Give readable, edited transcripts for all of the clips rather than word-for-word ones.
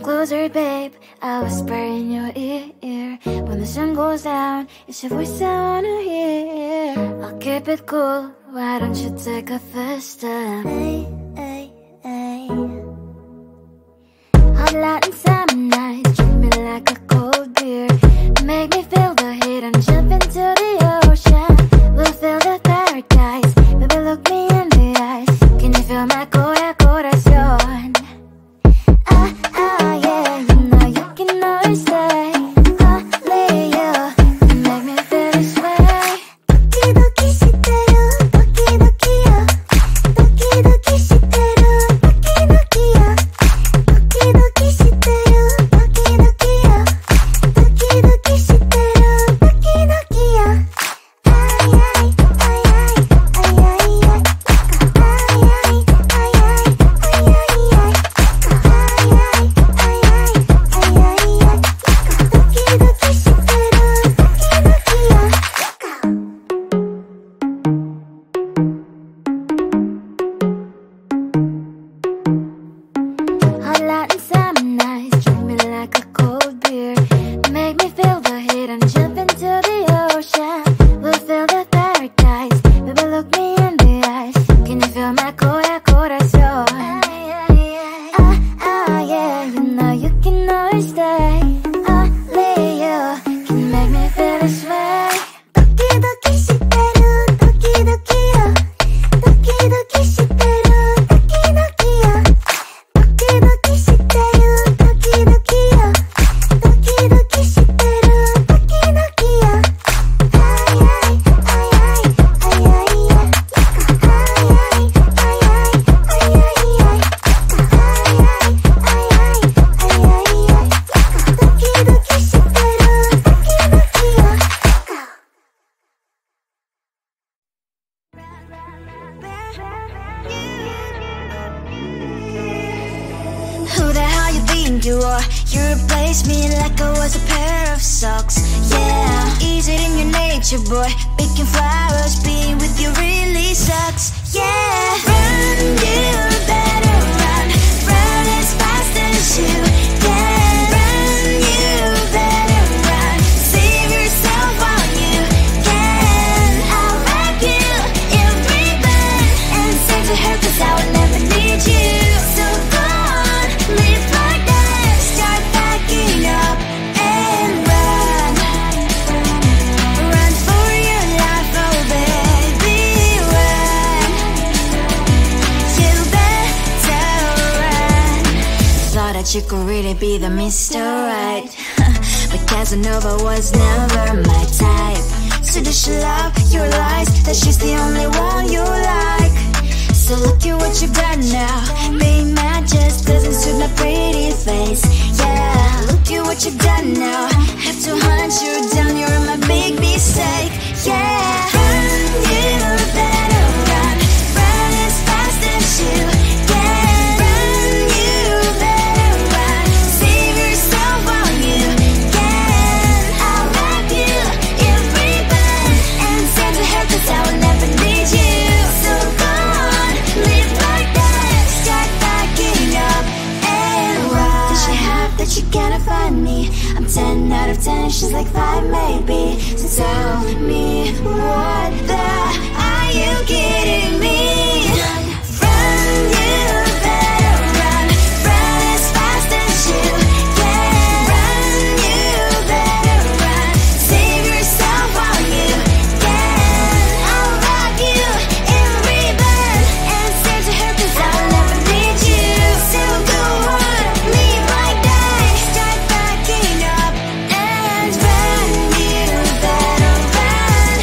Come closer, babe, I'll whisper in your ear. When the sun goes down, it's your voice I wanna hear. I'll keep it cool, why don't you take a first step? Hey, hey, hey. Hot Latin summer nights, treat me like a cold beer. Make me feel the heat and jump into the ocean. We'll feel the paradise, baby look me in the eyes. Can you feel my corazón? Yeah, you know you can always stay. Only you can make me feel this way. Doki doki shiteru, doki doki yo. Doki doki shiteru, doki doki yo. Doki doki shiteru, doki doki yo. Doki doki shiteru, doki doki yo. Ay ay ay ay ay ay ay. Ay ay ay ay ay ay ay. Hot Latin summer nights, treat me like a cold beer. Make me feel the heat and jump into the ocean. We'll feel the paradise, baby look me in the eyes. Can you feel my corazón? Yeah, you know you can always stay. Only you can make me feel this way. Doki doki shiteru, doki doki yo. Doki doki shiteru, doki doki yo. Doki doki shiteru, doki doki yo. Doki doki shiteru, doki doki yo. Ay ay ay ay ay ay ay. Ay ay ay ay ay ay ay. Who the hell you think you are? You replaced me like I was a pair of socks. Yeah, is it in your nature, boy? Picking flowers, being with you really sucks. Yeah, run, you better run. Run as fast as you can. Run, you better run. Save yourself while you can. I'll wrap you in ribbon and send to her 'cause I will never need you. So go on, live like that. Start backing up and run. Run for your life, oh baby, run. You better run. Thought that you could really be the Mr. Right, but Casanova was never my type. So does she love your lies, that she's the only one you like? So look at what you've done now. Being mad just doesn't suit my pretty face. Yeah, look at what you've done now. Have to hunt you down, you're my big mistake. Yeah, run, you better run. Run as fast as you can. Run, you better run. Save yourself while you can. I'll wrap you in ribbon and send to her 'cause I will never need you. So go on, live like that. Start backing up and run. Does she have that you cannot find me? I'm 10 out of 10, she's like 5 maybe. So tell me, what the are you kidding me? Run, you better run. Run as fast as you can. Run, you better run. Save yourself while you can. I'll wrap you in ribbon and send to her 'cause I'll never need you. So go on, live like that. Start backing up and run. You better run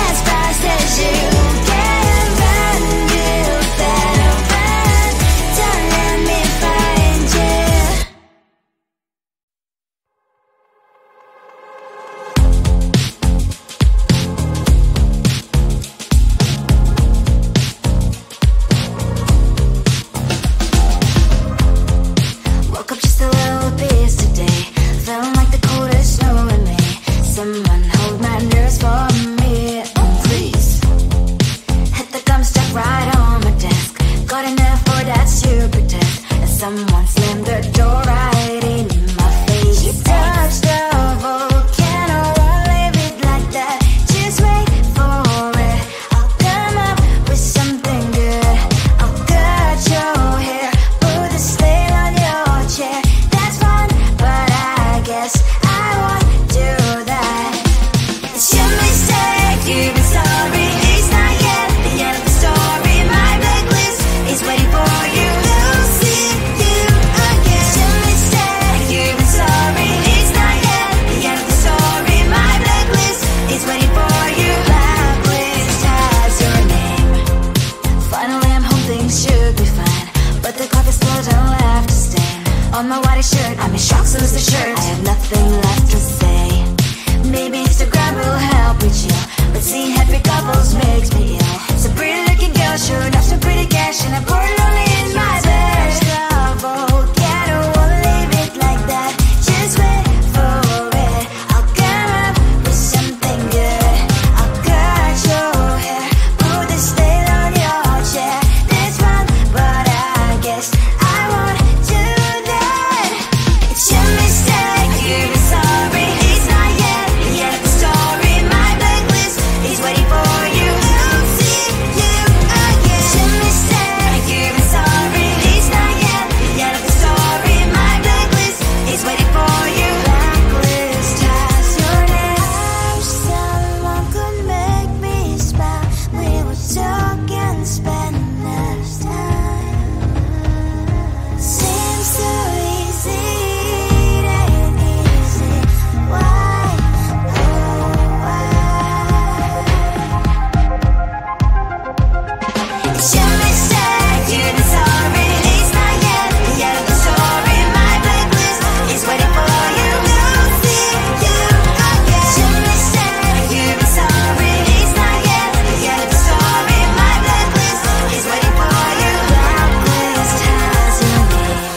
as fast as you can. Run, you white shirt, I'm in shock, so lose the shirt. I have nothing left to say. Maybe Instagram will help with you, but seeing happy couples makes me ill. So pretty looking girl, sure enough, so pretty cash, and I'm pouring lonely in my bed. Trouble, yeah, I don't wanna leave it like that. Just wait for it, I'll come up with something good. I'll cut your hair, put the stain on your chair. This one, but I guess I won't do that. It's your mistake, you're sorry. It's not yet the story. My blacklist is waiting for you. I'll see you again. It's your mistake, you're sorry. It's not yet the story. My blacklist is waiting for you. Blacklist has your name. I wish someone could make me smile. We would talk and spend less time. Seems so easy, it ain't easy. Why? Oh, why? It's your mistake, you're sorry. It's not yet the story. My blacklist is waiting for you. I'll see you again. It's your mistake, you're sorry. It's not yet the story. My blacklist is waiting for you. Blacklist has your name.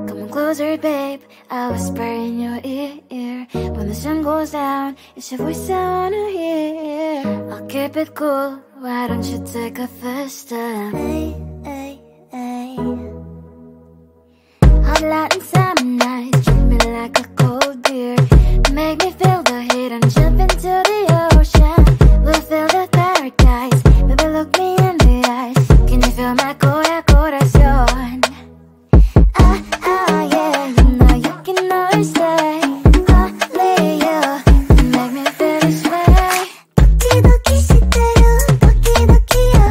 Come closer, babe, I'll whisper in your ear. When the sun goes down, it's your voice I wanna hear. I'll keep it cool, why don't you take a first step? Hey, hey, hey. Hot Latin summer nights, treat me like a cold beer. Make me feel the heat and jump into the ocean. We'll feel the paradise, baby look me in the eyes. Can you feel my corazón? Yeah, you know you can always stay. Only you can make me feel this way. Doki doki shiteru, doki doki yo.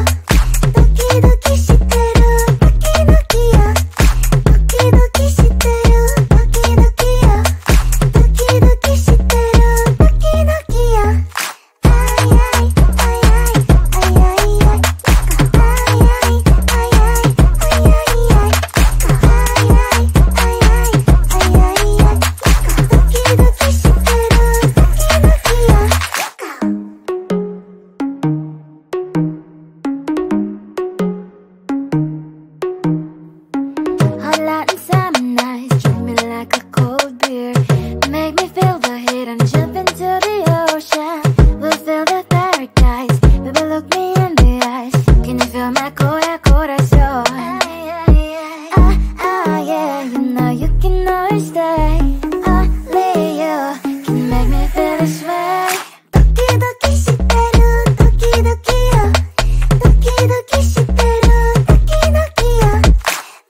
Doki doki shiteru, doki doki yo. Doki doki shiteru, doki doki yo. Doki doki shiteru, doki doki yo. Ay ay ay ay ay ay ay. Ay ay ay ay ay ay ay. Hot Latin summer nights, treat me like a cold beer. Make me feel the heat and jump into the ocean. We'll feel the paradise, baby look me in the eyes. Can you feel my corazón? Yeah, you know you can always stay. Only you can make me feel this way. Doki doki shiteru, doki doki yo. Doki doki shiteru, doki doki yo.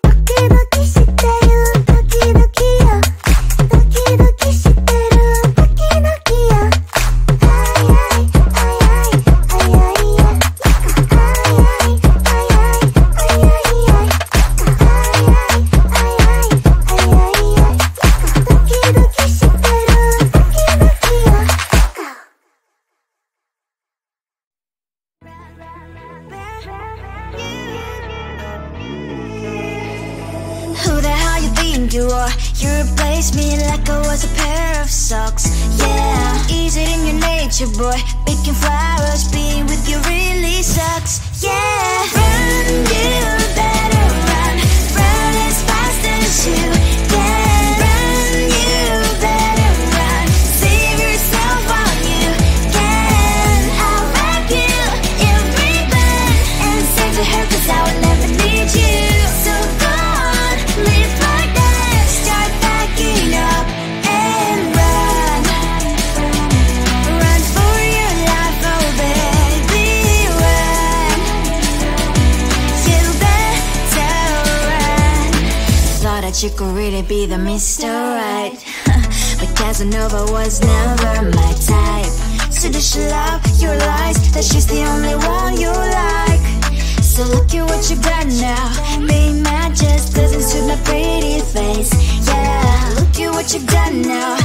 Doki doki shiteru, doki doki yo. Doki doki shiteru, doki doki yo. Ay ay ay ay ay ay ay. Ay ay ay ay ay ay ay. Ay ay ay ay ay ay. Doki doki shiteru, doki doki yo. Who the hell you think you are? You replaced me like I was a pair of socks. Yeah, is it in your nature, boy? Picking flowers, being with you really sucks. Yeah, run, you better run. Run as fast as you can. Run, you better run. Save yourself while you can. I'll wrap you in ribbon and send to her, 'cause I will never need you. So go on, live like that. Start packing up and run. Run for your life, oh baby, run. You better run. Thought that you could really be the Mr. Right, but Casanova was never my type. So does she love your lies, that she's the only one you like? So look at what you got now. Being mad just doesn't suit my pretty face. Yeah, look at what you got now.